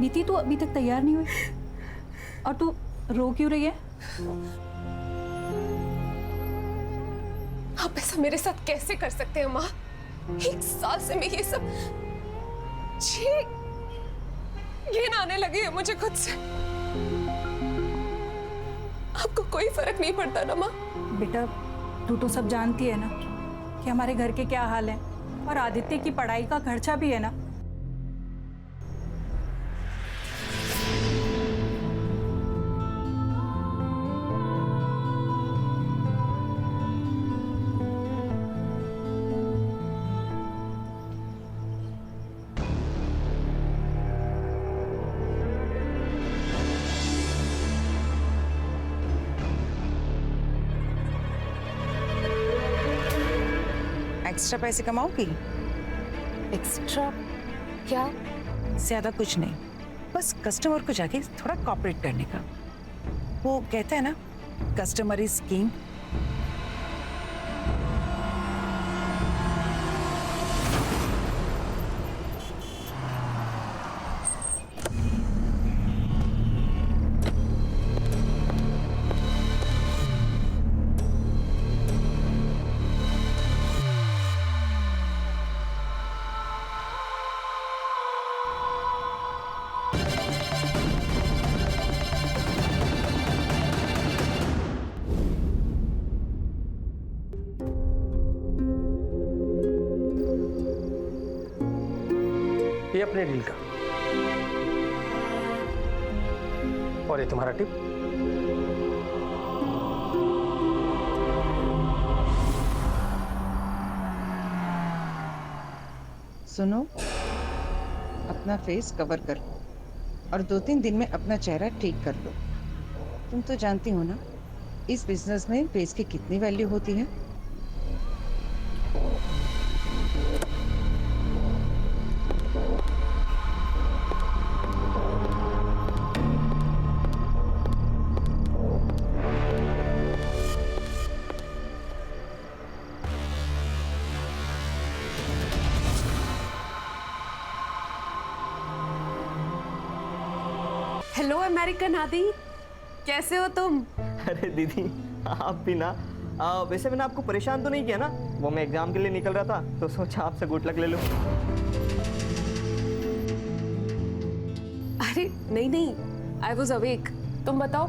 नीति तू अभी तक तैयार नहीं हुई और तू रो क्यों रही है? आप ऐसा मेरे साथ कैसे कर सकते हैं माँ? 1 साल से मैं ये सब घिन आने लगी है मुझे खुद से। आपको कोई फर्क नहीं पड़ता ना माँ? बेटा तू तो सब जानती है ना कि हमारे घर के क्या हाल है, और आदित्य की पढ़ाई का खर्चा भी है ना। एक्स्ट्रा पैसे कमाओगी? एक्स्ट्रा क्या? ज्यादा कुछ नहीं, बस कस्टमर को जाके थोड़ा कॉपरेट करने का। वो कहते हैं ना, कस्टमर इज किंग। ये अपने डील का, और ये तुम्हारा टिप। सुनो, अपना फेस कवर कर लो और 2-3 दिन में अपना चेहरा ठीक कर लो। तुम तो जानती हो ना, इस बिजनेस में फेस की कितनी वैल्यू होती है। हेलो अमेरिकन आदि, कैसे हो तुम? अरे दीदी आप भी ना। वैसे मैंने आपको परेशान तो नहीं किया ना? वो मैं एग्जाम के लिए निकल रहा था तो सोचा आपसे गुड लक ले लूं। अरे नहीं नहीं, आई वॉज अवेक। तुम बताओ,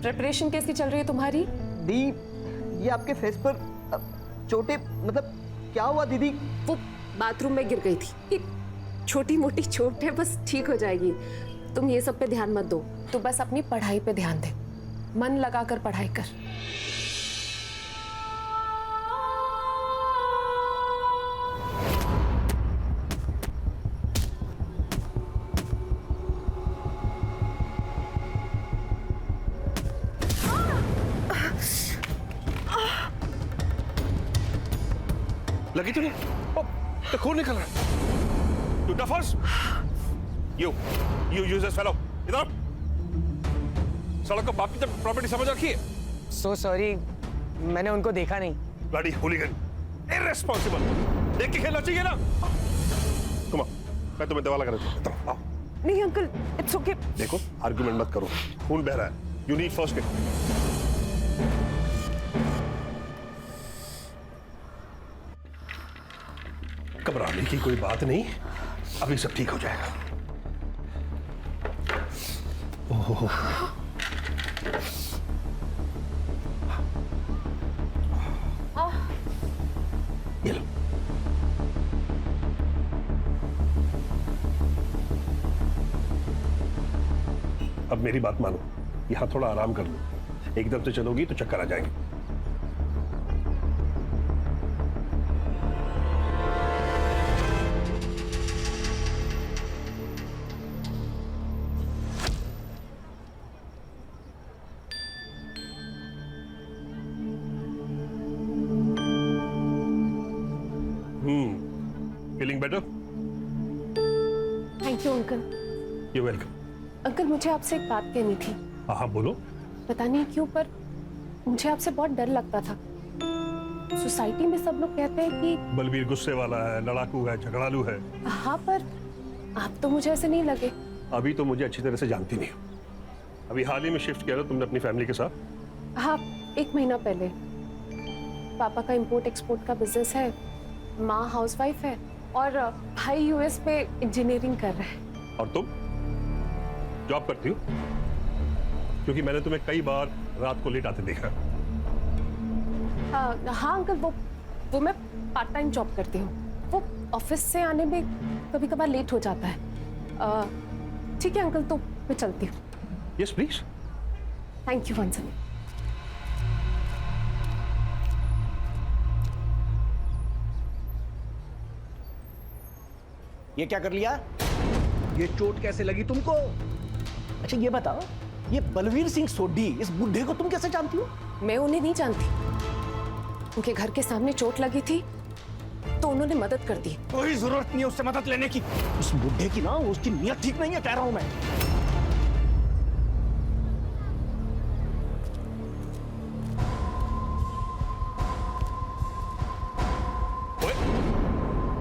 प्रिपरेशन कैसी चल रही है तुम्हारी? दी, ये आपके फेस पर चोटें, मतलब क्या हुआ दीदी? वो बाथरूम में गिर गई थी। छोटी मोटी चोट है, बस ठीक हो जाएगी। तुम ये सब पे ध्यान मत दो, तू बस अपनी पढ़ाई पे ध्यान दे। मन लगाकर पढ़ाई कर। लगी तो नहीं? तो खून निकल रहा है। You duffers! You useless fellow! इधर! सड़क को बाकी तक प्रॉपर्टी समझ रखी है? सो सॉरी, मैंने उनको देखा नहीं। Bloody hooligan! Irresponsible! देख के खेलना चाहिए ना? तुम आओ, मैं तुम्हें दवा लगा देता हूँ। आओ। नहीं अंकल, इट्स ओके। देखो, आर्गुमेंट मत करो। खून बह रहा है। You need first aid. घबराने की कोई बात नहीं, अभी सब ठीक हो जाएगा। ओह, ये लो। अब मेरी बात मानो, यहां थोड़ा आराम कर लो। एकदम से चलोगी तो चक्कर आ जाएंगे। Feeling better? Thank you uncle. You're welcome. Uncle मुझे आपसे एक बात कहनी थी। हाँ बोलो। पता नहीं क्यों पर मुझे आपसे बहुत डर लगता था। सोसाइटी में सब लोग कहते हैं कि बलबीर गुस्से वाला है, लड़ाकू है, झगड़ालू है। हाँ, पर आप तो मुझे ऐसे नहीं लगे। अभी तो मुझे अच्छी तरह से जानती नहीं हो। अभी हाल ही में शिफ्ट किया ना तुमने अपनी फैमिली के साथ? हाँ, 1 महीना पहले। पापा का इंपोर्ट एक्सपोर्ट का बिजनेस है, माँ हाउसवाइफ है और भाई यूएस में इंजीनियरिंग कर रहा है। और तुम जॉब करती हो? क्योंकि मैंने तुम्हें कई बार रात को लेट आते देखा। हाँ अंकल, वो मैं पार्ट टाइम जॉब करती हूँ। वो ऑफिस से आने में कभी कभार लेट हो जाता है। ठीक है अंकल, तो मैं चलती हूँ। Yes please. Thank you once again. ये क्या कर लिया? ये चोट कैसे लगी तुमको? अच्छा ये बताओ, ये बलवीर सिंह सोढ़ी, इस बुढ़े को तुम कैसे जानती हो? मैं उन्हें नहीं जानती। उनके घर के सामने चोट लगी थी तो उन्होंने मदद कर दी। कोई जरूरत नहीं है उससे मदद लेने की। उस बुढ़े की ना, उसकी नीयत ठीक नहीं है, कह रहा हूं मैं।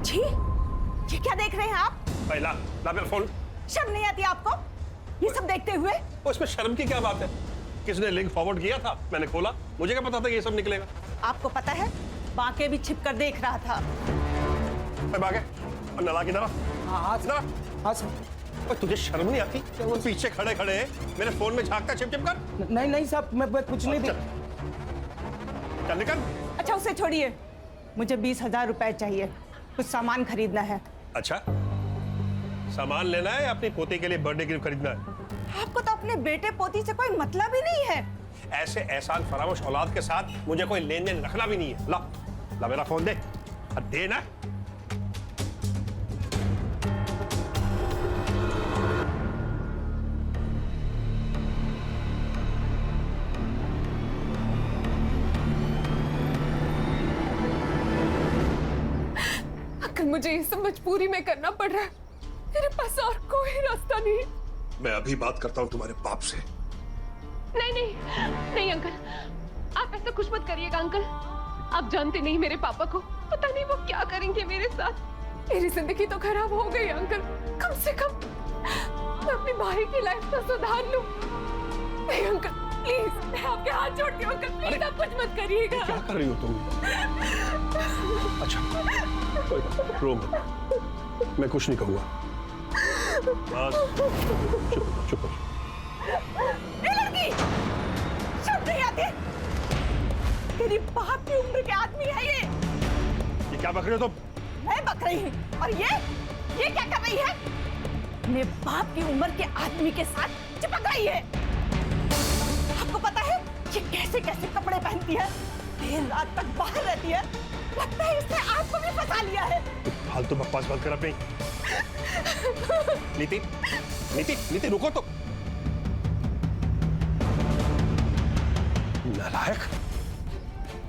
जी, ये क्या देख रहे हैं आप? ला मेरा फोन। शर्म नहीं आती आपको ये सब देखते हुए? उसमें शर्म की क्या बात है? किसने लिंक फॉरवर्ड किया था? मैंने खोला, मुझे क्या पता था कि ये सब निकलेगा। आपको पता है, बाके भी छिप कर देख रहा था। बागे और नला की तरफ। हाँ सर। और तुझे शर्म नहीं आती? वो पीछे खड़े खड़े मेरे फोन में झांकता छिप छिप कर। नहीं साहब, मैं कुछ नहीं। चल निकल। अच्छा उसे छोड़िए, मुझे 20,000 रुपए चाहिए, कुछ सामान खरीदना है। अच्छा, सामान लेना है या अपनी पोती के लिए बर्थडे गिफ्ट खरीदना है? आपको तो अपने बेटे पोती से कोई मतलब ही नहीं है। ऐसे एहसान फरामोश औलाद के साथ मुझे कोई लेन देन रखना भी नहीं है। ला मेरा फोन दे। दे ना। अंकल, मुझे ये सब मजबूरी में करना पड़ रहा है। मेरे पास और कोई रास्ता नहीं। मैं अभी बात करता हूँ तुम्हारे बाप से। नहीं अंकल, आप ऐसा कुछ मत करिएगा अंकल। आप जानते नहीं मेरे पापा को, पता नहीं वो क्या करेंगे मेरे साथ। मेरी जिंदगी तो खराब हो गई अंकल। कम से कम मैं अपने भाई की लाइफ तो सुधार लूं। नहीं अंकल प्लीज, मैं आपके हाथ जोड़ती हूँ अंकल, प्लीज आप कुछ मत करिएगा। क्या कर रही हो तुम? अच्छा कोई बात, रो मत, मैं कुछ नहीं कहूँगा। बस चुप। लड़की, शर्म नहीं आती? तेरी बाप की उम्र के आदमी है ये क्या बक रहे हो तुम? मैं बक रही हूँ। और ये क्या कर रही है? मेरे बाप की उम्र के आदमी के साथ चिपक रही है। आपको पता है ये कैसे कैसे कपड़े पहनती है, देर रात तक बाहर रहती है। लगता है इसने आपको भी फंसा लिया है। फालतू बकवास बंद कर अपनी। नीति रुको तो। नालायक।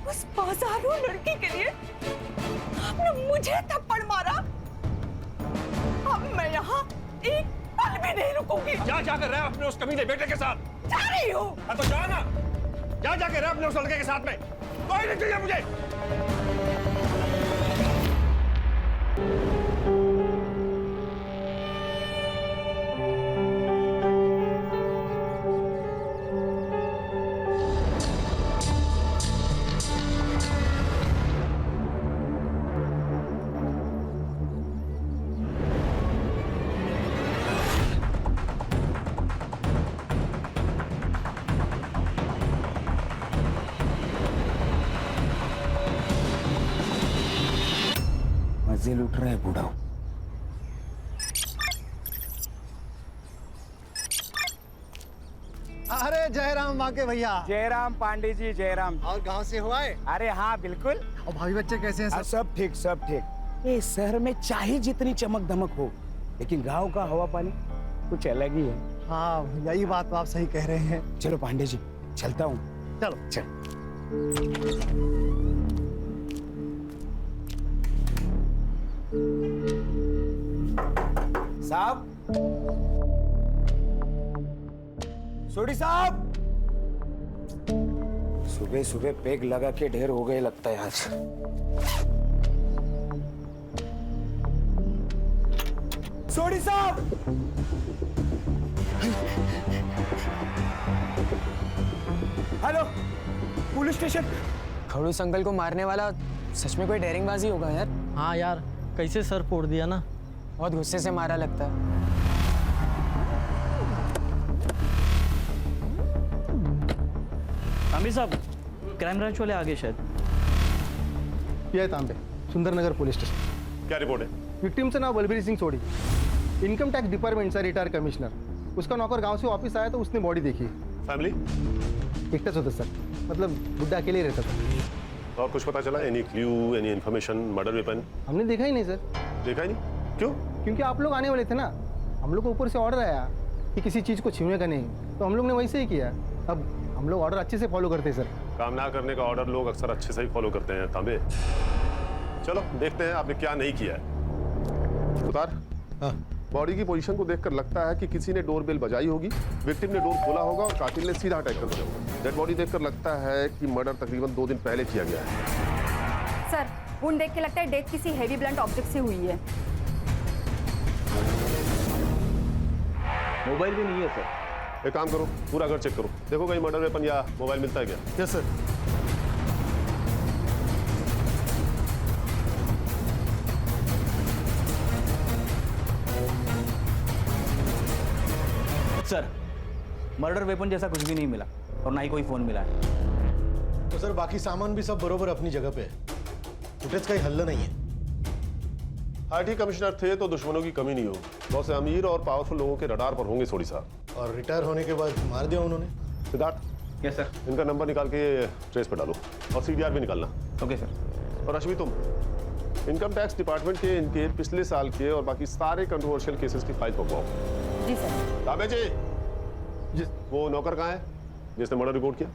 उस बाजारू लड़की के लिए आपने मुझे थप्पड़ मारा। अब मैं यहाँ एक पल भी नहीं रुकूंगी। जा कर रहा है अपने उस कमीने बेटे के साथ? जा रही हूँ। हाँ तो जा ना, जा के रहा अपने उस लड़के के साथ में। कोई नहीं चाहिए मुझे। मजे लूट रहा है बूढ़ा। अरे जयराम बांके भैया। जयराम पांडे जी, जयराम। और गांव से हुआ है? अरे हाँ बिल्कुल। और भाभी बच्चे कैसे हैं? सब ठीक सब ठीक। ये शहर में चाहे जितनी चमक धमक हो, लेकिन गांव का हवा पानी कुछ अलग ही है। हाँ भैया, ये बात तो आप सही कह रहे हैं। चलो पांडे जी चलता हूँ। चलो चल। साहब, सोढ़ी साहब, सुबह सुबह पेग लगा के ढेर हो गए लगता है आज। सोढ़ी साहब, हेलो, पुलिस स्टेशन। खड़ूस अंकल को मारने वाला सच में कोई डेयरिंगबाजी होगा यार। हाँ यार, कैसे सर फोड़ दिया ना। बहुत गुस्से से मारा लगता है। आमिर साहब, क्राइम ब्रांच वाले आगे शायद। ये है तांबे, सुंदरनगर पुलिस स्टेशन। क्या रिपोर्ट है? विक्टिमचं नाव बलबीर सिंग सोडी, इनकम टैक्स डिपार्टमेंटचा रिटायर कमिश्नर। उसका नौकर गांव से वापस आया तो उसने बॉडी देखी। फैमिली? एकटाच होता सर, मतलब बुड्ढा अकेले ही रहता था। और कुछ पता चला? Any clue, any information, murder weapon? हमने देखा ही नहीं सर। देखा ही नहीं? क्यों? क्योंकि आप लोग आने वाले थे ना। हम लोग को ऊपर से ऑर्डर आया कि किसी चीज़ को छीनने का नहीं, तो हम लोग ने वैसे ही किया। अब हम लोग ऑर्डर अच्छे से फॉलो करते हैं सर। काम ना करने का ऑर्डर लोग अक्सर अच्छे से ही फॉलो करते हैं तांबे। चलो देखते हैं आपने क्या नहीं किया है। उतार। हाँ। बॉडी की पोजीशन को देखकर लगता है कि किसी ने डोर बेल बजाई होगी, विक्टिम ने डोर खोला होगा और कातिल ने सीधा अटैक कर दिया होगा। डेड बॉडी देखकर लगता है कि मर्डर तकरीबन 2 दिन पहले किया गया है। सर, वुंड देख के लगता है डेथ किसी हैवी ब्लंट ऑब्जेक्ट से हुई है। मोबाइल भी नहीं है सर। एक काम करो, पूरा घर चेक करो, देखो कहीं मर्डर वेपन या मोबाइल मिलता है क्या? Yes sir. Sir, murder weapon जैसा कुछ भी नहीं मिला और ना ही कोई फोन मिला है। तो सर बाकी सामान भी सब बरोबर अपनी जगह पे है, फुटेज का ही हल्ला नहीं है। आईटी कमिश्नर थे तो दुश्मनों की कमी नहीं हो। बहुत से अमीर और पावरफुल लोगों के रडार पर होंगे सोडी साहब। और रिटायर होने के बाद मार दिया उन्होंने। Siddharth, yes sir. इनका नंबर निकाल के ट्रेस पे डालो और सीडीआर भी निकालना। Okay sir. और रश्मि, तुम इनकम टैक्स डिपार्टमेंट के इनके पिछले साल के और बाकी सारे कंट्रोवर्शियल केसेस की फाइल पकवाओ। जी सर। ताबे जी, वो नौकर कहाँ है जिसने मर्डर रिपोर्ट किया?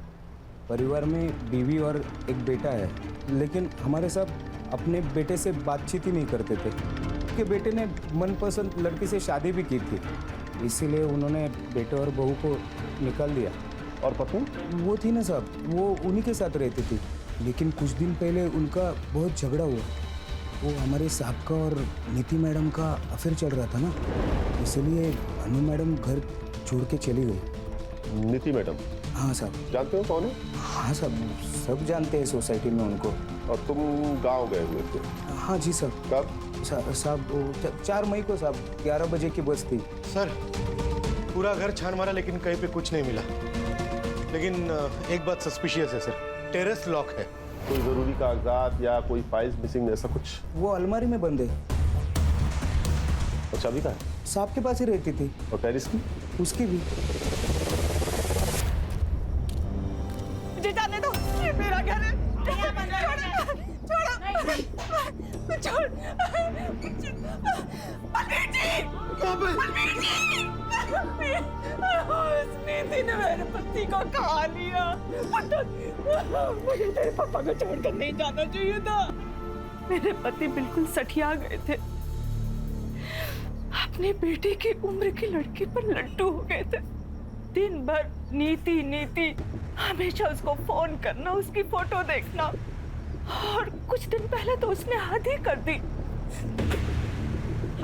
परिवार में बीवी और एक बेटा है, लेकिन हमारे साथ अपने बेटे से बातचीत ही नहीं करते थे। उनके बेटे ने मनपसंद लड़की से शादी भी की थी, इसीलिए उन्होंने बेटे और बहू को निकाल दिया। और पत्नी? वो थी ना साहब, वो उन्हीं के साथ रहती थी, लेकिन कुछ दिन पहले उनका बहुत झगड़ा हुआ। वो हमारे साहब का और नीति मैडम का अफेयर चल रहा था ना, इसलिए अनु मैडम घर छोड़ के चली गई। नीति मैडम? हाँ साहब। जानते हो कौन है? हाँ साहब, सब जानते हैं सोसाइटी में उनको। और तुम गाँव गए हुए थे? हाँ जी साहब। कब? साहब 4 मई को साहब, 11 बजे की बस थी। सर पूरा घर छान मारा लेकिन कहीं पे कुछ नहीं मिला। लेकिन एक बात सस्पिशियस है सर, टेरेस लॉक है। कोई जरूरी कागजात या कोई फाइल्स मिसिंग ऐसा कुछ? वो अलमारी में बंद है। और चाबी कहाँ है? साहब के पास ही रहती थी। और टेरिस की? उसकी भी। मुझे जाने दो, ये मेरा घर है। छोड़। बलबीर जी! बलबीर जी! उस नीति ने मेरे पति को खा लिया। मुझे तेरे पापा को छोड़कर नहीं जाना चाहिए था। मेरे पति बिल्कुल सठिया गए थे, अपने बेटे की उम्र की लड़की पर लट्टू हो गए थे। दिन भर नीति हमेशा उसको फोन करना, उसकी फोटो देखना, और कुछ दिन पहले तो उसने हद ही कर दी।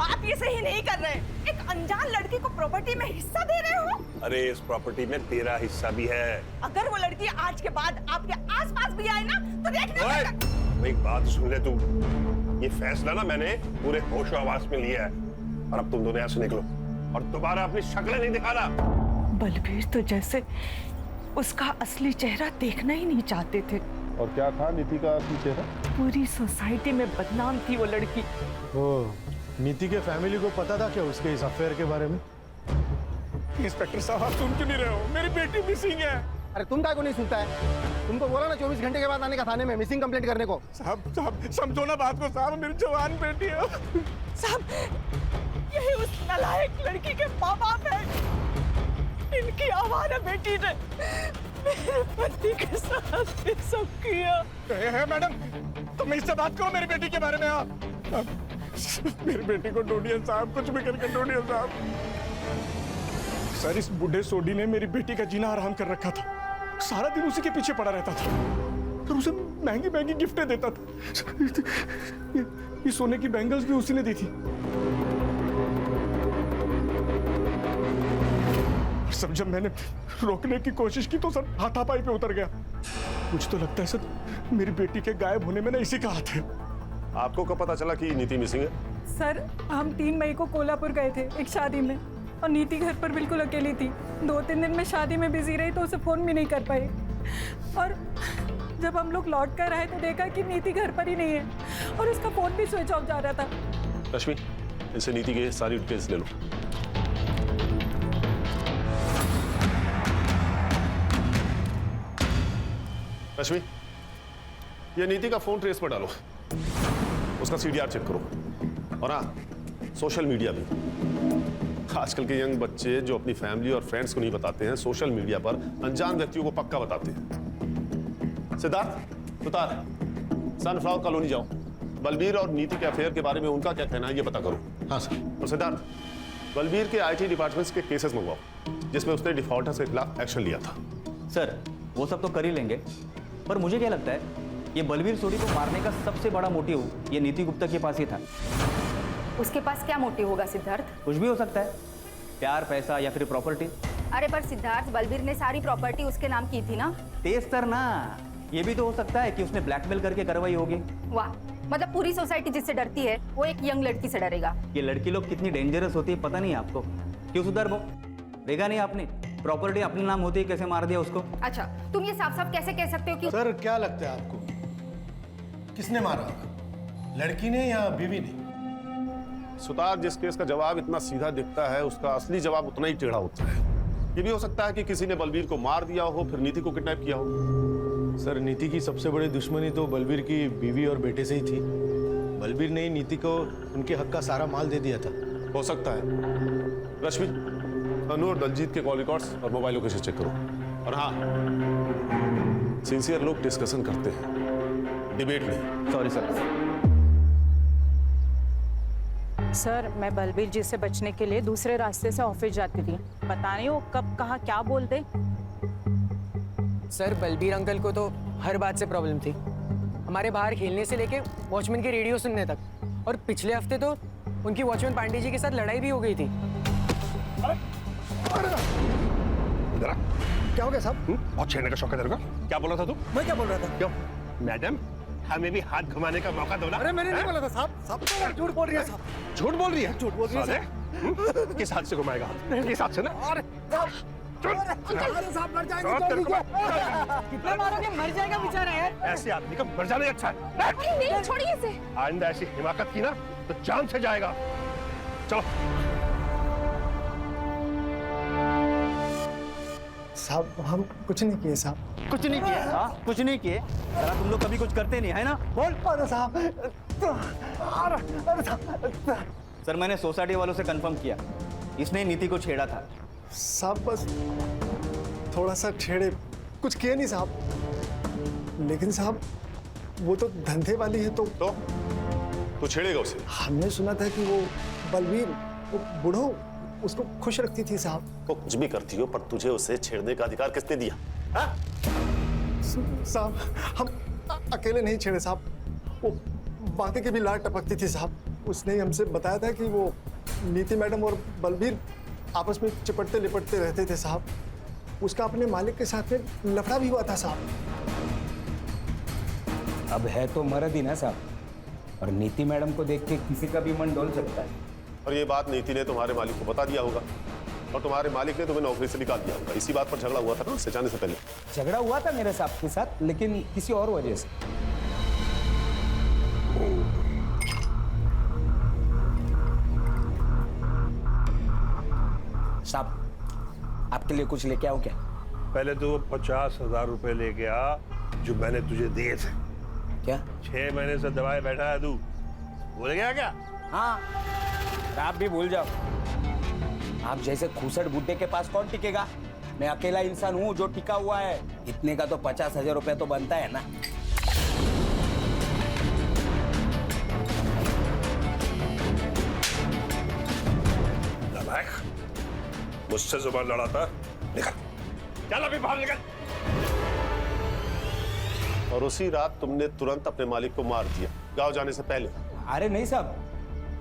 आप ये सही नहीं कर रहे। एक अनजान लड़की को प्रॉपर्टी में हिस्सा दे रहे हो। अरे इस प्रॉपर्टी में तेरा हिस्सा भी है। अगर वो लड़की आज के बाद आपके आसपास भी आए ना तो देखना। एक बात सुन ले तू, ये फैसला ना मैंने पूरे होशो आवाज में लिया है, और अब तुम दोनों यहाँ से निकलो और दोबारा अपनी शक्लें नहीं दिखाना। बलबीर तो जैसे उसका असली चेहरा देखना ही नहीं चाहते थे। और क्या था नीति का असली चेहरा? पूरी सोसाइटी में बदनाम थी वो लड़की। नीति के फैमिली को पता था क्या उसके इस अफेयर के बारे में? इंस्पेक्टर साहब, आप सुन क्यों नहीं रहे हो? मेरी बेटी मिसिंग है। अरे तुम काय को नहीं सुनता है? तुमको बोला ना 24 घंटे के बाद आने का थाने में मिसिंग कंप्लेंट करने को। साहब समझो ना बात को साहब, मेरी जवान बेटी है। साहब, यही उस नालायक लड़की के माँ बाप है। इनकी आवारा बेटी ने मेरे पति के साथ ये सब किया। मैडम, तुम इससे बात करो मेरी बेटी के बारे में। आप मेरी बेटी को ढूंढिए साहब, कुछ भी करके ढूंढिए साहब। सर, इस बूढ़े सोडी ने मेरी बेटी का जीना आराम कर रखा था। सारा दिन उसी के पीछे पड़ा रहता था और उसे महंगी महंगी गिफ्टें देता था। ये सोने की बैंगल्स भी उसी ने दी थी। सर जब मैंने रोकने की कोशिश की तो सर हाथापाई पे उतर गया। मुझे तो लगता है सर मेरी बेटी के गायब होने में ना इसी का हाथ है। आपको कब पता चला कि नीति मिसिंग है? सर हम 3 मई को कोल्हापुर गए थे एक शादी में, और नीति घर पर बिल्कुल अकेली थी। 2-3 दिन में शादी में बिजी रही तो उसे फ़ोन भी नहीं कर पाई, और जब हम लोग लौट कर आए तो देखा कि नीति घर पर ही नहीं है और उसका फ़ोन भी स्विच ऑफ जा रहा था। रश्मि, इनसे नीति के सारी डिटेल्स ले लो। रश्मि, ये नीति का फोन ट्रेस पर डालो, उसका सीडीआर चेक करो। और हाँ, सोशल मीडिया भी। आजकल के यंग बच्चे जो अपनी फैमिली और फ्रेंड्स को नहीं बताते हैं, सोशल मीडिया पर अनजान व्यक्तियों को पक्का बताते हैं। सिद्धार्थ, सुतार, सनफ्लावर कॉलोनी जाओ, बलबीर और नीति के अफेयर के बारे में उनका क्या कहना है ये पता करो। हाँ सर। और सिद्धार्थ, बलबीर के आईटी डिपार्टमेंट्स के केसेस मंगवाओ जिसमें उसने डिफॉल्टर्स के खिलाफ एक्शन लिया था। सर वो सब तो कर ही लेंगे, पर मुझे क्या लगता है ये बलबीर सोडी को मारने का सबसे बड़ा मोटिव ये नीति गुप्ता के पास ही था। उसके पास क्या मोटिव होगा सिद्धार्थ? कुछ भी हो सकता है, प्यार, पैसा या फिर प्रॉपर्टी। अरे पर सिद्धार्थ, बलबीर ने सारी प्रॉपर्टी उसके नाम की थी ना। तेज सर ना, ये भी तो हो सकता है कि उसने ब्लैकमेल करके करवाई होगी। वाह, मतलब पूरी सोसाइटी जिससे डरती है वो एक यंग लड़की से डरेगा। ये लड़की लोग कितनी डेंजरस होती है पता नहीं आपको। क्यों सुधर वो देखा नहीं आपने, प्रॉपर्टी अपने नाम होती है कैसे मार दिया उसको। अच्छा, तुम ये साफ साफ कैसे कह सकते हो कि सर क्या लगता है आपको किसने मारा, लड़की ने या बीवी ने? सुतार, जिस केस का जवाब इतना सीधा दिखता है उसका असली जवाब उतना ही टेढ़ा होता है। ये भी हो सकता है कि किसी ने बलबीर को मार दिया हो, फिर नीति को किडनैप किया हो। सर नीति की सबसे बड़ी दुश्मनी तो बलबीर की बीवी और बेटे से ही थी। बलबीर ने नीति को उनके हक का सारा माल दे दिया था। हो सकता है। रश्मि, अनु और दलजीत के कॉल रिकॉर्ड्स और मोबाइल लोकेशन चेक करो। और हाँ, सिंसियर लोग डिस्कशन करते हैं, डिबेट नहीं। Sorry sir. सर मैं बलबीर जी से बचने के लिए दूसरे रास्ते से ऑफिस जाती थी, पता नहीं वो कब कहाँ क्या बोल दे। सर बलबीर अंकल को तो हर बात से प्रॉब्लम थी, हमारे बाहर खेलने से लेके वॉचमैन की रेडियो सुनने तक, और पिछले हफ्ते तो उनकी वॉचमैन पांडे जी के साथ लड़ाई भी हो गई थी। क्या हो गया साहब? बहुत छेड़ने का शौक है तेरे को। क्या बोला था तू? मैं क्या बोल रहा था? क्यों मैडम, हमें भी हाथ घुमाने का मौका दो ना। अरे मैंने नहीं बोला था साहब। सब तो झूठ बोल रही है साहब। झूठ बोल रही है? झूठ बोल रही है। किस हाथ से घुमाएगा? किस हाथ से ना? अरे साहब मर जाएंगे। कितना मारोगे, मर जाएगा बेचारा यार। ऐसे आदमी का मर जाना ही अच्छा है। नहीं, छोड़िए इसे। आइंदा ऐसी हिमाकत की ना तो जान से जाएगा। चलो साहब हम कुछ नहीं किए साहब। कुछ नहीं किया? हाँ कुछ नहीं किए। जरा तुम लोग कभी कुछ करते नहीं है ना, बोल। अरे साहब, सर मैंने सोसाइटी वालों से कंफर्म किया, इसने नीति को छेड़ा था। साहब बस थोड़ा सा छेड़े, कुछ किए नहीं साहब। लेकिन साहब वो तो धंधे वाली है तो तू छेड़ेगा उसे? हमने सुना था कि वो बलबीर, वो बूढ़ो उसको खुश रखती थी साहब। वो कुछ भी करती हो, पर तुझे उसे छेड़ने का अधिकार किसने दिया? साहब हम अकेले नहीं छेड़े साहब, वो बातें की भी लाट टपकती थी साहब। उसने ही हमसे बताया था कि वो नीति मैडम और बलबीर आपस में चिपटते लिपटते रहते थे साहब। उसका अपने मालिक के साथ में लफड़ा भी हुआ था साहब। अब है तो मर्द ही ना साहब, और नीति मैडम को देख के किसी का भी मन डोल सकता है। और ये बात नीति ने तुम्हारे मालिक को बता दिया होगा, और तुम्हारे मालिक ने तुम्हें नौकरी से निकाल दिया होगा। इसी बात पर झगड़ा हुआ था ना उससे जाने से पहले? झगड़ा हुआ था मेरे साहब के साथ, लेकिन किसी और वजह से। साहब आपके लिए कुछ लेके आओ क्या? पहले तो 50,000 रुपए लेके आ जो मैंने तुझे दिए थे। क्या? 6 महीने से दबाए बैठा है तू, भूल गया क्या? हाँ, आप भी भूल जाओ। आप जैसे खूसट बुड्ढे के पास कौन टिकेगा? मैं अकेला इंसान हूँ जो टिका हुआ है। इतने का तो 50,000 रुपया तो बनता है ना। मुझसे जुबान लड़ाता, निकल, चल अभी बाहर निकल। और उसी रात तुमने तुरंत अपने मालिक को मार दिया, गांव जाने से पहले? अरे नहीं साहब,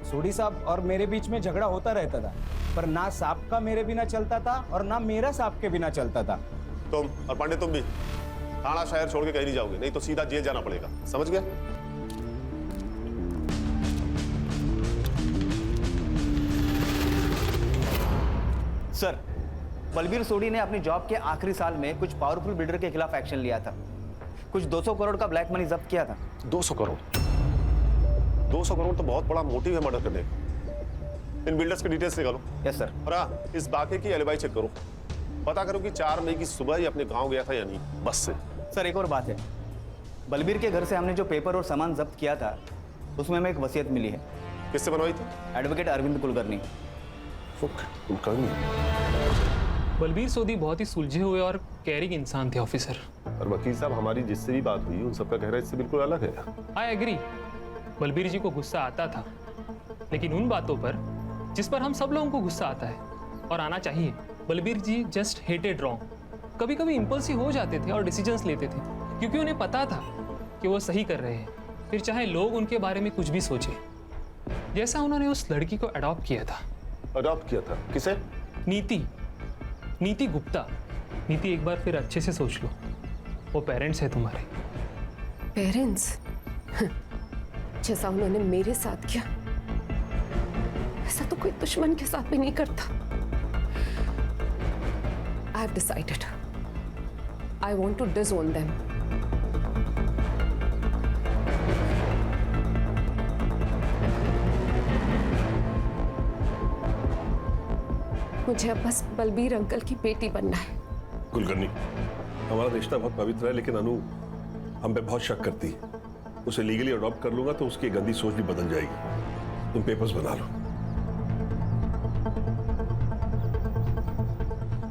सोडी साहब और मेरे बीच में झगड़ा होता रहता था, पर ना साहब का मेरे बिना चलता था और ना मेरा साहब के बिना चलता था। तुम और पांडे तुम भी थाना शहर छोड़ के कहीं नहीं जाओगे, नहीं तो सीधा जेल जाना पड़ेगा, समझ गया? सर, बलबीर सोडी ने अपनी जॉब के आखिरी साल में कुछ पावरफुल बिल्डर के खिलाफ एक्शन लिया था। कुछ 200 करोड़ का ब्लैक मनी जब्त किया था। 200 करोड़? 200 करोड़ तो बहुत बड़ा मोटिव है मर्डर करने का। इन बिल्डर्स की डिटेल्स निकालो। Yes sir. और हाँ, इस बाकी की एलिबाई चेक करो, पता करो कि 4 मई की सुबह ही अपने गांव गया था या नहीं, बस से। सर एक और बात है, बलबीर के घर से हमने जो पेपर और सामान जब्त किया था उसमें हमें एक वसीयत मिली है। किससे बनवाई थी? एडवोकेट अरविंद कुलकर्णी। बलबीर सोडी बहुत ही सुलझे हुए और कैरिंग इंसान थे ऑफिसर। और वकील साहब, हमारी जिससे भी बात हुई उन सबका कहना इससे बिल्कुल अलग है। आई एग्री, बलबीर जी को गुस्सा आता था, लेकिन उन बातों पर जिस पर हम सब लोगों को गुस्सा आता है और आना चाहिए। बलबीर जी जस्ट हेटेड रॉन्ग। कभी कभी इम्पल्सिव हो जाते थे और डिसीजंस लेते थे, क्योंकि उन्हें पता था कि वो सही कर रहे हैं, फिर चाहे लोग उनके बारे में कुछ भी सोचे। जैसा उन्होंने उस लड़की को अडॉप्ट किया था। अडॉप्ट किया था? किसे? नीति गुप्ता। नीति, एक बार फिर अच्छे से सोच लो, वो पेरेंट्स है तुम्हारे। पेरेंट्स? जैसा उन्होंने मेरे साथ किया ऐसा तो कोई दुश्मन के साथ भी नहीं करता। I have decided, I want to disown them. मुझे अब बस बलबीर अंकल की बेटी बनना है। कुलकर्णी, हमारा रिश्ता बहुत पवित्र है, लेकिन अनु हम पे बहुत शक करती है। उसे लीगली अडॉप्ट कर लूंगा तो उसकी गंदी सोच भी बदल जाएगी। तुम पेपर्स बना लो।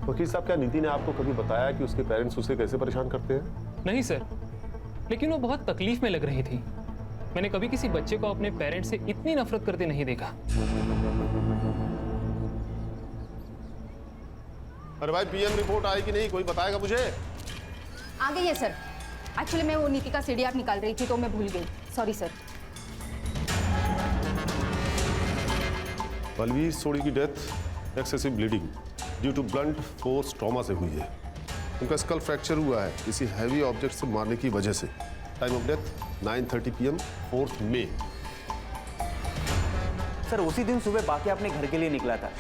वकील साहब, क्या नीति ने आपको कभी बताया कि उसके पेरेंट्स उसे कैसे परेशान करते हैं? नहीं सर, लेकिन वो बहुत तकलीफ में लग रही थी। मैंने कभी किसी बच्चे को अपने पेरेंट्स से इतनी नफरत करते नहीं देखा। अरे भाई, पीएम रिपोर्ट आई कि नहीं, कोई बताएगा मुझे? आ गई है सर। एक्चुअली मैं वो नीति का सीडीआर निकाल रही थी तो मैं भूल गई, सॉरी सर। बलबीर सोडी की death excessive bleeding due to blunt force trauma से हुई है। उनका स्कल फ्रैक्चर हुआ है किसी हैवी ऑब्जेक्ट से मारने की वजह से। टाइम ऑफ डेथ 9:30 PM 4 मई। सर उसी दिन सुबह बाकी अपने घर के लिए निकला था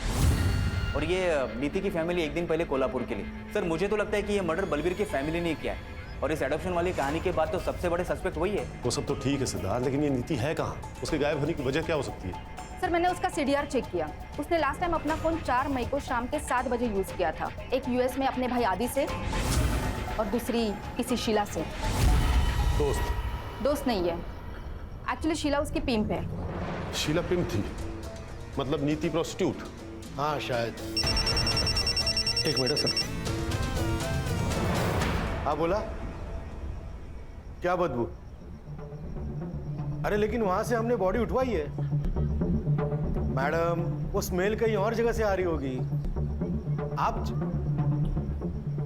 और ये नीति की फैमिली एक दिन पहले कोल्हापुर के लिए। सर मुझे तो लगता है कि ये मर्डर बलबीर की फैमिली ने किया है और इस एडॉप्शन वाली कहानी के बाद तो सबसे बड़े सस्पेक्ट वही है। वो सब तो ठीक है सिद्धार्थ, लेकिन ये नीति है कहाँ? उसके गायब होने की वजह क्या हो सकती है? सर मैंने उसका सीडीआर चेक किया। उसने लास्ट टाइम अपना फोन 4 मई को शाम के 7 बजे यूज किया था। एक यूएस में अपने भाई आदि से और दूसरी किसी शीला से। दोस्त नहीं है, एक्चुअली शीला उसकी पिंप है। शीला पिंप थी? मतलब नीति प्रोस्टिट्यूट? हाँ शायद। एक मिनट सर। हाँ बोला, क्या बदबू? अरे लेकिन वहां से हमने बॉडी उठवाई है मैडम, वो स्मेल कहीं और जगह से आ रही होगी।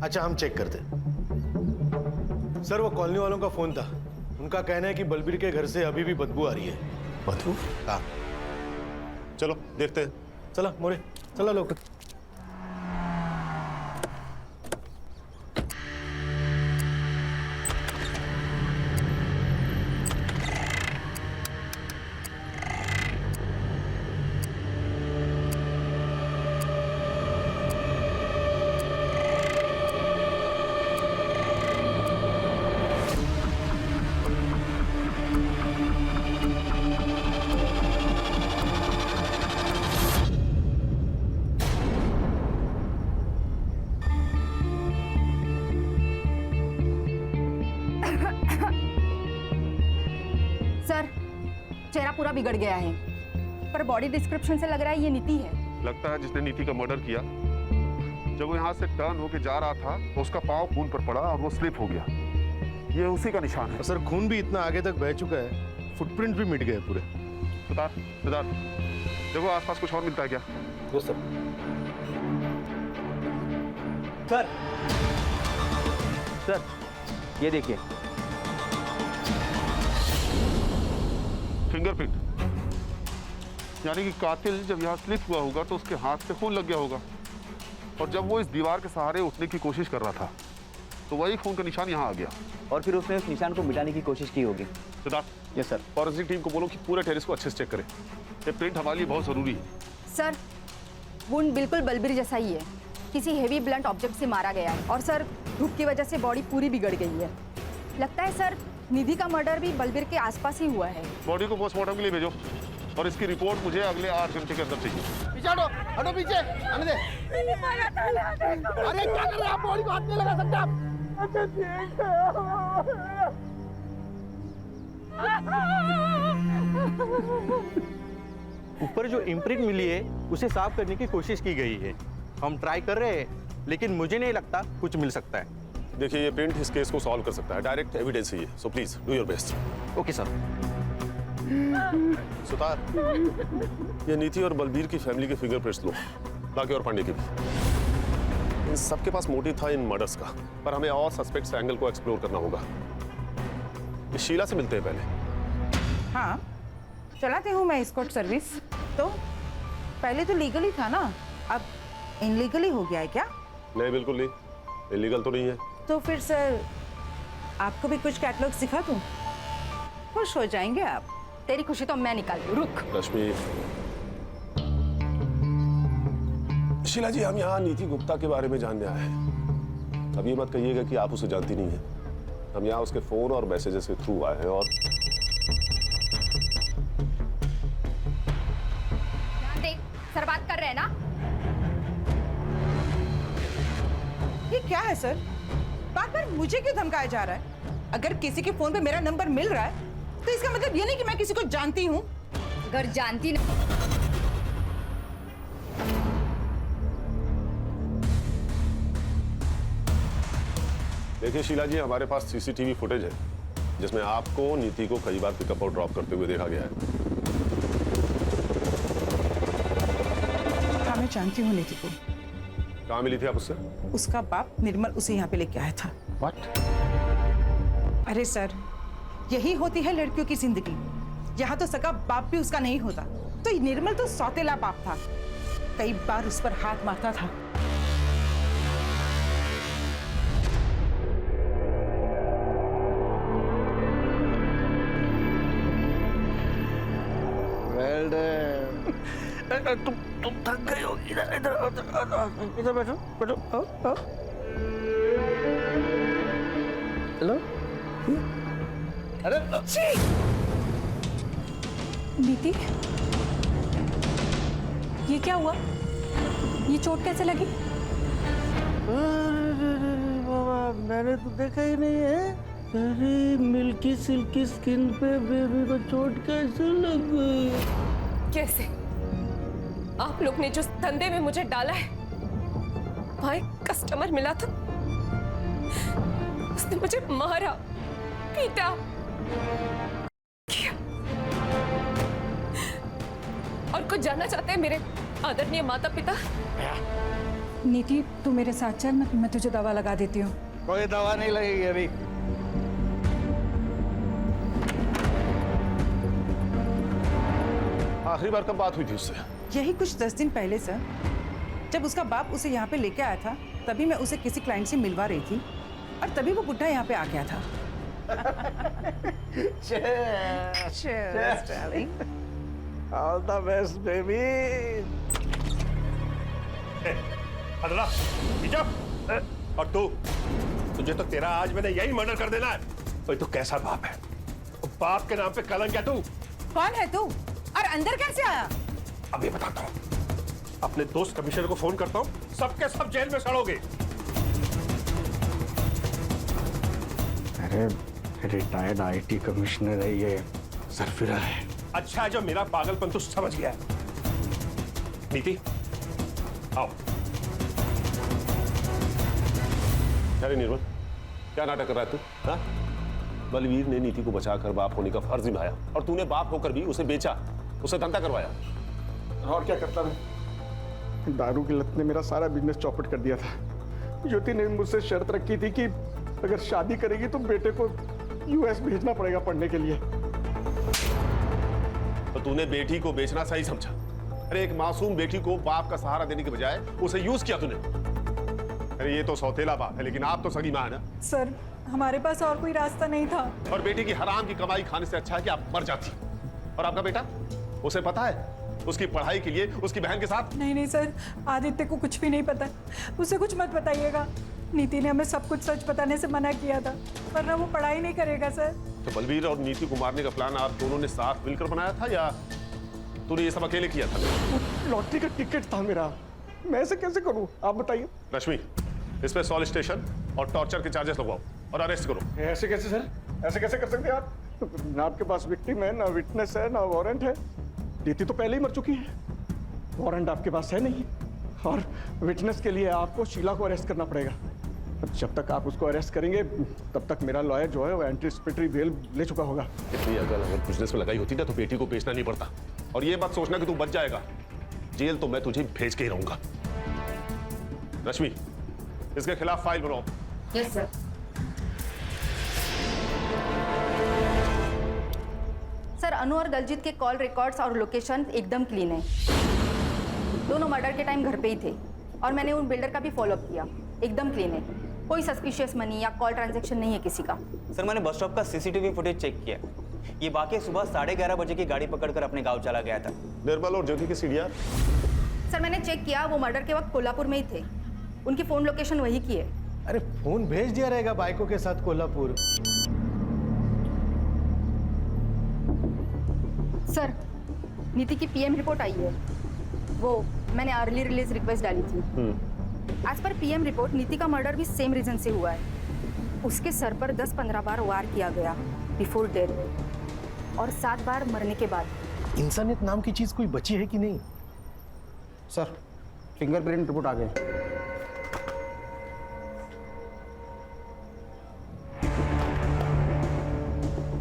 अच्छा हम चेक करते। सर वो कॉलोनी वालों का फोन था, उनका कहना है कि बलबीर के घर से अभी भी बदबू आ रही है। बदबू? हाँ चलो देखते हैं। चलो मोरे, चलो लोग। चेहरा पूरा बिगड़ गया है, पर बॉडी डिस्क्रिप्शन से लग रहा है ये नीति है। लगता है जिसने नीति का मर्डर किया, जब वो यहाँ से टर्न होके जा रहा था तो उसका पाँव खून पर पड़ा और वो स्लिप हो गया। ये उसी का निशान है। सर खून भी इतना आगे तक बह चुका है, फुटप्रिंट भी मिट गए पूरे। सिद्धार्थ देखो आसपास कुछ और मिलता है क्या? सर ये देखिए, फिंगरप्रिंट। यानी कि कातिल जब यहाँ स्लिप हुआ होगा तो उसके हाथ से खून लग गया होगा, और जब वो इस दीवार के सहारे उठने की कोशिश कर रहा था तो वही खून का निशान यहाँ आ गया, और फिर उसने उस निशान को मिटाने की कोशिश की होगी। Siddharth, yes sir. Forensic team को बोलो कि पूरे टेरेस को अच्छे से चेक करें। ये प्रिंट हमारे लिए बहुत जरूरी है। सर, वुंड बिल्कुल बलबीर जैसा ही है, किसी हेवी ब्लंट ऑब्जेक्ट से मारा गया है, और सर धूप की वजह से बॉडी पूरी बिगड़ गई है। लगता है सर निधि का मर्डर भी बलबीर के आसपास ही हुआ है। बॉडी को पोस्टमार्टम के लिए भेजो, और इसकी रिपोर्ट मुझे अगले 8 घंटे के अंदर चाहिए। पीछे हटो, हटो पीछे, आने दे। अरे क्या कर रहे हैं आप? बॉडी को हाथ नहीं लगा सकते आप। ऊपर जो इम्प्रिंट मिली है उसे साफ करने की कोशिश की गई है। हम ट्राई कर रहे हैं, लेकिन मुझे नहीं लगता कुछ मिल सकता है। देखिए, ये प्रिंट इस केस को सॉल्व कर सकता है, डायरेक्ट एविडेंस ही है, so please do your best. Okay sir. Sutar, ये नीति और बलबीर की फैमिली के फिंगरप्रिंट्स लो, बाकी और पांडे के भी। इन सबके पास मोटिव था इन मर्डर्स का, पर हमें और सस्पेक्ट्स एंगल को एक्सप्लोर करना होगा। ये शीला से मिलते हैं पहले। हाँ, चलाती हूँ मैं एस्कॉर्ट सर्विस। तो पहले तो लीगली था ना, अब इनलीगली हो गया है क्या? नहीं, बिल्कुल नहीं, इलीगल तो नहीं है। तो फिर सर आपको भी कुछ कैटलॉग सिखा दूं? खुश हो जाएंगे आप। तेरी खुशी तो मैं निकाल दूं, रुक। रश्मि, शीला जी, हम यहाँ नीति गुप्ता के बारे में जानने आए हैं। अब ये मत कहिएगा कि आप उसे जानती नहीं है। हम यहाँ उसके फोन और मैसेजेस के थ्रू आए हैं। और देख, सर बात कर रहे हैं ना। ये क्या है सर? बार बार मुझे क्यों धमकाया जा रहा है? अगर किसी के फोन पे मेरा नंबर मिल रहा है तो इसका मतलब ये नहीं कि मैं किसी को जानती हूँ। अगर जानती नहीं। देखिए शीला जी, हमारे पास सीसीटीवी फुटेज है जिसमें आपको नीति को कई बार पिकअप और ड्रॉप करते हुए देखा गया है। हाँ, मैं जानती हूँ नीति को। कहाँ मिली थी आप उससे? उसका बाप निर्मल उसे यहाँ पे लेके आया था। What? अरे सर, यही होती है लड़कियों की जिंदगी। यहाँ तो सगा बाप भी उसका नहीं होता, तो निर्मल तो सौतेला बाप था, कई बार उस पर हाथ मारता था। तुम थक गई होगी ना। इधर बैठो बैठो। हेलो। अरे नीति, ये क्या हुआ? ये चोट कैसे लगी? बाबा, मैंने तो देखा ही नहीं है। अरे मिल्की सिल्की स्किन पे बेबी को चोट कैसे लग गई? कैसे? आप लोग ने जो धंधे में मुझे डाला है, वहां एक कस्टमर मिला था, उसने मुझे मारा, पीटा, किया। और कुछ जानना चाहते हैं मेरे आदरणीय माता पिता? नीति, तू मेरे साथ चल, मैं तुझे दवा लगा देती हूँ। कोई दवा नहीं लगेगी अभी। आखिरी बार कब बात हुई थी उससे? यही कुछ 10 दिन पहले सर, जब उसका बाप उसे यहाँ पे लेके आया था, तभी मैं उसे किसी क्लाइंट से मिलवा रही थी, और तभी वो बुड्ढा यहाँ पे आ गया था। Cheers, darling. All the best, baby. अदला, और तू, तुझे तो तेरा आज मैंने यही मर्डर कर देना है। तो तू कैसा बाप है? बाप के नाम पे कलंक है तू। कौन है तू और अंदर कैसे आया? अभी बताता हूँ। अपने दोस्त कमिश्नर को फोन करता हूँ, सबके सब जेल में सड़ोगे। अरे रिटायर्ड आईटी कमिश्नर है ये, सरफिरा है। अच्छा है जो मेरा पागलपन तू समझ गया है। नीति, आओ। अरे निर्मल, क्या नाटक कर रहा है तू? हाँ? बलवीर ने नीति को बचाकर बाप होने का फर्ज निभाया, और तूने बाप होकर भी उसे बेचा, उसे धंधा करवाया। और क्या करता मैं? दारू की लत ने मेरा सारा बिजनेस चौपट कर दिया था। ज्योति ने मुझसे शर्त रखी थी कि अगर शादी करेगी तो बेटे को यूएस भेजना पड़ेगा पढ़ने के लिए। तो तूने बेटी को बेचना सही समझा। अरे एक मासूम बेटी को बाप का सहारा देने के बजाय उसे यूज किया तूने। अरे ये तो सौतेला बाप है, लेकिन आप तो सगी मां है ना। सर हमारे पास और कोई रास्ता नहीं था। और बेटी की हराम की कमाई खाने से अच्छा है कि आप मर जाती। और आपका बेटा, उसे पता है उसकी पढ़ाई के लिए उसकी बहन के साथ? नहीं नहीं सर, आदित्य को कुछ भी नहीं पता। उसे कुछ मत बताइएगा। नीति ने हमें सब कुछ सच बताने से मना किया था, वरना वो पढ़ाई नहीं करेगा सर। तो बलबीर और नीति को मारने का प्लान आप दोनों ने साथ मिलकर बनाया था या तूने ये सब अकेले किया था? लॉटरी का टिकट था मेरा, मैं ऐसे कैसे करूं आप बताइए। रश्मि, इस पे सॉलिड स्टेशन और टॉर्चर के चार्जेस लगवाओ और अरेस्ट करो। ऐसे कैसे सर, ऐसे कैसे कर सकते हैं आप? ना आपके पास विक्टिम है, ना विटनेस है, ना वारंट है। नीति तो पहले ही मर चुकी है, वारंट आपके पास है नहीं, और विटनेस के लिए आपको शीला को अरेस्ट करना पड़ेगा। जब तक आप उसको अरेस्ट करेंगे तब तक मेरा लॉयर जो है वो एंटीसिपेटरी बेल ले चुका होगा। इतनी अगर बिजनेस में लगाई होती ना तो बेटी को बेचना नहीं पड़ता। और ये मत सोचना कि तू बच जाएगा, जेल तो मैं तुझे भेज के ही रहूंगा। रश्मि, इसके खिलाफ फाइल बनाओ। Yes sir. सर अनु और दलजीत के कॉल रिकॉर्ड्स और लोकेशन एकदम क्लीन है। दोनों मर्डर के टाइम घर पे ही थे और मैंने उन बिल्डर का भी फॉलोअप किया, एकदम क्लीन है। कोई सस्पिशियस मनी या कॉल ट्रांजैक्शन नहीं है किसी का। सर मैंने बस स्टॉप का सीसीटीवी फुटेज चेक किया। ये वाकई सुबह 11:30 बजे की गाड़ी पकड़कर अपने गांव चला गया था। निर्मल और ज्योति की सीढ़ियां? सर मैंने चेक किया, वो मर्डर के वक्त कोल्हापुर में ही थे। उनकी फोन लोकेशन वही की है। अरे फोन भेज दिया रहेगा बाइकों के साथ कोल्हापुर। सर नीति की पीएम रिपोर्ट आई है, वो मैंने अर्ली रिलीज रिक्वेस्ट डाली थी। आज पर पीएम रिपोर्ट नीति का मर्डर भी सेम रीजन से हुआ है। उसके सर पर 10-15 बार वार किया गया बिफोर डेथ और 7 बार मरने के बाद। इंसानियत नाम की चीज कोई बची है कि नहीं? सर फिंगरप्रिंट रिपोर्ट आ गए।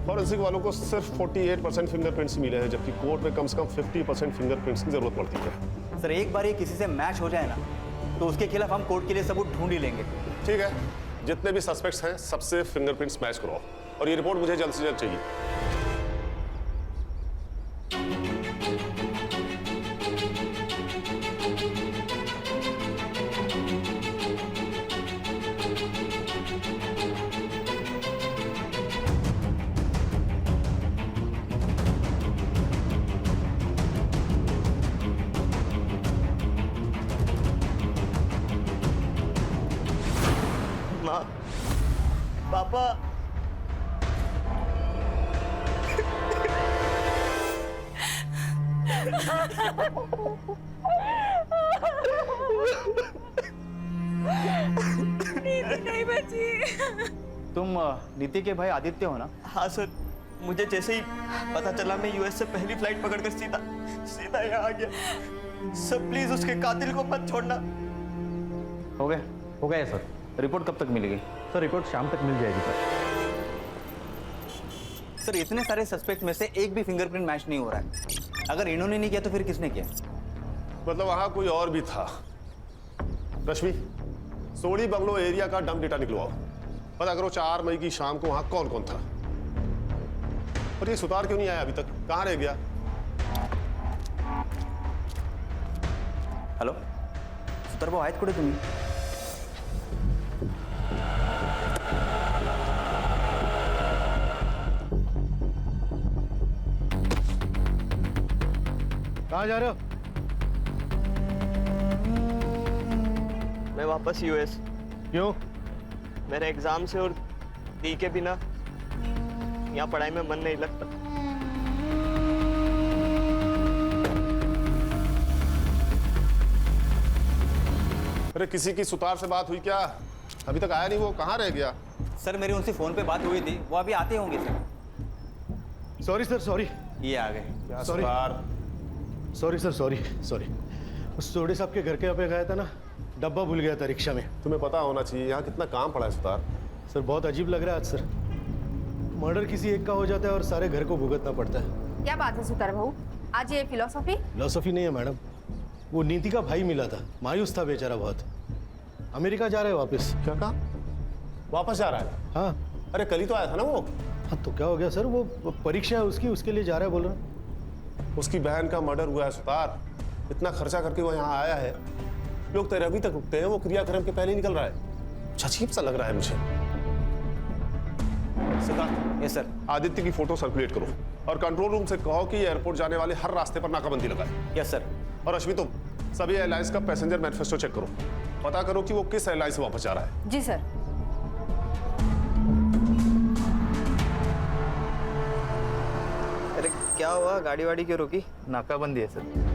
फॉरेंसिक वालों को सिर्फ 48% फिंगरप्रिंट्स मिले हैं, जबकि कोर्ट में कम से कम 50% फिंगरप्रिंट्स की जरूरत पड़ती है। सर एक बार ये किसी से मैच हो जाए ना तो उसके खिलाफ हम कोर्ट के लिए सबूत ढूंढ ही लेंगे। ठीक है, जितने भी सस्पेक्ट्स हैं सबसे फिंगरप्रिंट्स मैच कराओ और ये रिपोर्ट मुझे जल्द से जल्द चाहिए। माँ, पापा, नहीं बची। तुम नीति के भाई आदित्य हो ना? हाँ सर, मुझे जैसे ही पता चला मैं यूएस से पहली फ्लाइट पकड़कर सीधा यहाँ आ गया। सर प्लीज उसके कातिल को मत छोड़ना। हो गया सर। रिपोर्ट कब तक मिलेगी? सर रिपोर्ट शाम तक मिल जाएगी सर। सर इतने सारे सस्पेक्ट में से एक भी फिंगरप्रिंट मैच नहीं हो रहा है। अगर इन्होंने नहीं किया तो फिर किसने किया? मतलब वहां कोई और भी था। रश्मि, सोडी बंगलो एरिया का डंप डेटा निकलवाओ, पता करो 4 मई की शाम को वहां कौन कौन था। और ये सुतार क्यों नहीं आया अभी तक, कहां रह गया? हॅलो सुतार भाऊ आहेत कुठे तुम्ही? कहाँ जा रहे हो? मैं वापस यूएस। क्यों? मेरे एग्जाम से और दी के बिना यहाँ पढ़ाई में मन नहीं लगता। अरे किसी की सुतार से बात हुई क्या? अभी तक आया नहीं, वो कहाँ रह गया? सर मेरी उनसे फोन पे बात हुई थी, वो अभी आते होंगे सर। Sorry sir, sorry. ये आ गए। Sorry sorry sir, sorry. उस सोडी साहब के घर के यहाँ पे गया था ना, डब्बा भूल गया था रिक्शा में। तुम्हें पता होना चाहिए यहाँ कितना काम पड़ा है सुतार। सर बहुत अजीब लग रहा है आज सर। मर्डर किसी एक का हो जाता है और सारे घर को भुगतना पड़ता है। क्या बात है सुतार भाऊ, आज ये फिलॉसफी नहीं है मैडम। वो नीति का भाई मिला था, मायूस था बेचारा बहुत। अमेरिका जा रहा है वापस। क्या कहा? वापस जा रहा है? हाँ। अरे कल ही तो आया था ना वो। हाँ तो क्या हो गया सर, वो परीक्षा है उसकी, उसके लिए जा रहा है बोल रहा। उसकी बहन का मर्डर हुआ है सुतार। इतना खर्चा करके वो यहाँ आया है, लोग तेरे अभी तक रुकते हैं, वो क्रियाक्रम के पहले निकल रहा है। अजीब सा लग रहा है मुझे। Siddharth, yes sir. आदित्य की फोटो सर्कुलेट करो और कंट्रोल रूम से कहो कि एयरपोर्ट जाने वाले हर रास्ते पर नाकाबंदी लगाए। Yes sir. और अश्विनी, तुम सभी एयरलाइंस का पैसेंजर मैनिफेस्टो चेक करो, पता करो कि वो किस एयरलाइन से वापस जा रहा है। जी सर। अरे क्या हुआ, गाड़ी वाड़ी क्यों रोकी? नाकाबंदी है सर।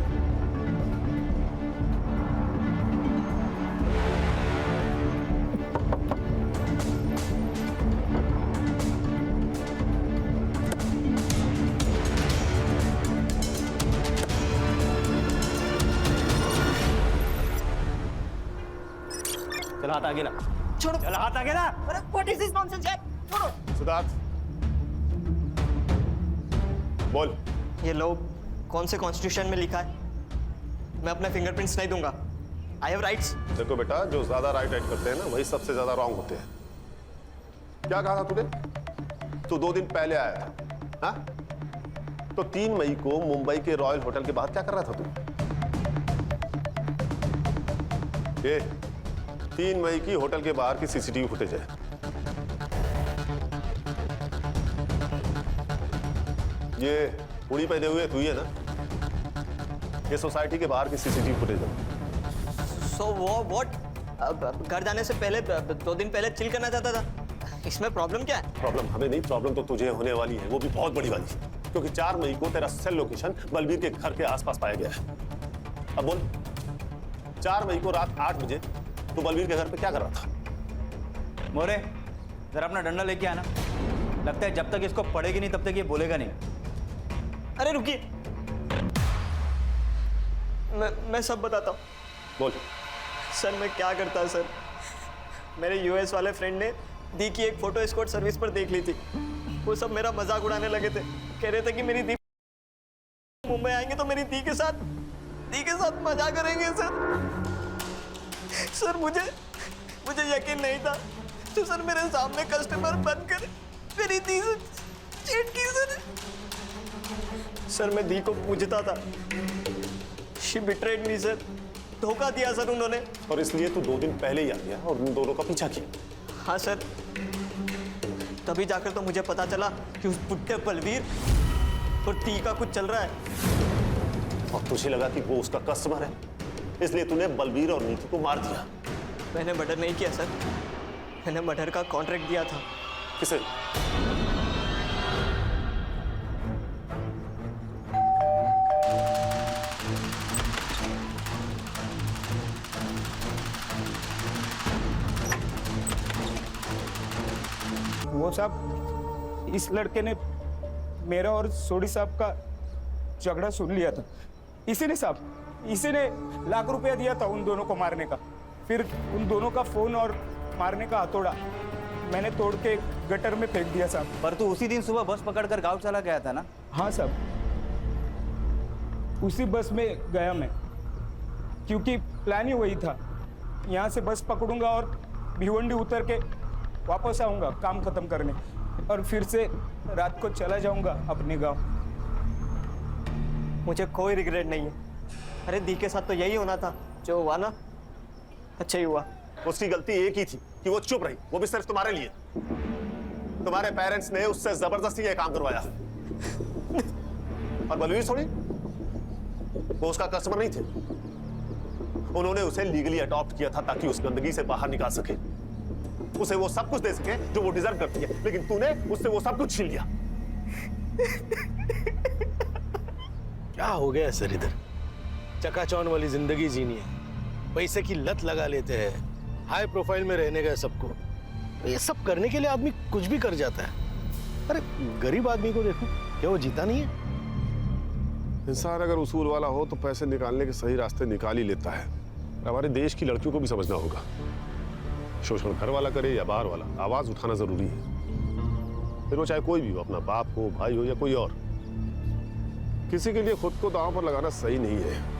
चलो हाथ आगे ला। छोड़ो। चलो हाथ आगे ला। अरे व्हाट इज दिस नॉनसेंस यार, छोड़ो। सिद्धार्थ बोल। ये लो, कौन से कॉन्स्टिट्यूशन में लिखा है? मैं अपने फिंगरप्रिंट्स नहीं दूंगा। I have rights. देखो बेटा, जो ज्यादा राइट करते हैं ना, वही सबसे ज्यादा रॉन्ग होते हैं। क्या कहा था तूने? तू 2 दिन पहले आया था, हाँ? तो 3 मई को मुंबई के रॉयल होटल के बाहर क्या कर रहा था तू? ये 3 मई की होटल के बाहर की सीसीटीवी फुटेज है। ये उड़ी पहने हुए तू ही है ना? ये सोसाइटी के बाहर की सीसीटीवी फुटेज है। सो वो व्हाट? घर जाने से पहले 2 दिन पहले चिल करना चाहता था। इसमें प्रॉब्लम क्या है? प्रॉब्लम हमें नहीं, प्रॉब्लम तो तुझे होने वाली है, वो भी बहुत बड़ी वाली, क्योंकि 4 मई को तेरा सेल लोकेशन बलबीर के घर के आसपास पाया गया है। अब बोल, 4 मई को रात 8 बजे तू बलबीर के घर पे क्या कर रहा था? मोरे, जरा अपना डंडा लेके आना। लगता है जब तक इसको पड़ेगी नहीं तब तक ये बोलेगा नहीं। अरे रुकिए, मैं सब बताता हूँ। बोल। सर मैं क्या करता सर, मेरे यूएस वाले फ्रेंड ने दी की एक फोटो एस्कॉर्ट सर्विस पर देख ली थी। वो सब मेरा मजाक उड़ाने लगे थे, कह रहे थे कि मेरी दी मुंबई आएंगे तो मेरी दी के साथ मजा करेंगे सर। सर मुझे यकीन नहीं था, तो सर मेरे सामने कस्टमर बनकर मेरी दी से चीट की सर। मैं दी को पूछता था, शी बिट्रेड मी सर, धोखा दिया सर उन्होंने। और इसलिए तू 2 दिन पहले ही आ गया और उन दोनों का पीछा किया? हाँ सर, तभी जाकर तो मुझे पता चला कि उस बुड्ढे बलबीर और दी का कुछ चल रहा है। और तुझे लगा कि वो उसका कस्टमर है, इसलिए तूने बलबीर और नीति को मार दिया। मैंने मर्डर नहीं किया सर, मैंने मर्डर का कॉन्ट्रैक्ट दिया था। किसे? वो साहब, इस लड़के ने मेरा और सोडी साहब का झगड़ा सुन लिया था। इसी ने लाख रुपया दिया था उन दोनों को मारने का। फिर उन दोनों का फोन और मारने का हथौड़ा मैंने तोड़ के गटर में फेंक दिया साहब। पर तू उसी दिन सुबह बस पकड़कर गांव चला गया था ना? हाँ साहब, उसी बस में गया मैं, क्योंकि प्लान ही वही था। यहाँ से बस पकड़ूंगा और भिवंडी उतर के वापस आऊंगा काम खत्म करने, और फिर से रात को चला जाऊंगा अपने गांव। मुझे कोई रिग्रेट नहीं है। अरे दी के साथ तो यही होना था, जो हुआ ना अच्छा ही हुआ। उसकी गलती एक ही थी कि वो चुप रही, वो भी सिर्फ तुम्हारे लिए। तुम्हारे पेरेंट्स ने उससे जबरदस्ती ये काम करवाया। और बलवीर सोनी, वो उसका कस्टमर नहीं थे, उन्होंने उसे लीगली अडॉप्ट किया था ताकि उस गंदगी से बाहर निकाल सके, उसे वो सब कुछ दे सके जो वो डिजर्व करती है। लेकिन तूने उससे वो सब कुछ छीन लिया। क्या हो गया सर? इधर चकाचौंध वाली जिंदगी जीनी है, पैसे की लत लगा लेते हैं, हाई प्रोफाइल में रहने का सबको। ये सब करने के लिए आदमी कुछ भी कर जाता है। अरे गरीब आदमी को देखो, क्या वो जीता नहीं है? इंसान अगर उसूल वाला हो तो पैसे निकालने के सही रास्ते निकाल ही लेता है। हमारे देश की लड़कियों को भी समझना होगा, शोषण घर वाला करे या बाहर वाला, आवाज उठाना जरूरी है। फिर वो चाहे कोई भी हो, अपना बाप हो, भाई हो या कोई और। किसी के लिए खुद को दांव पर लगाना सही नहीं है।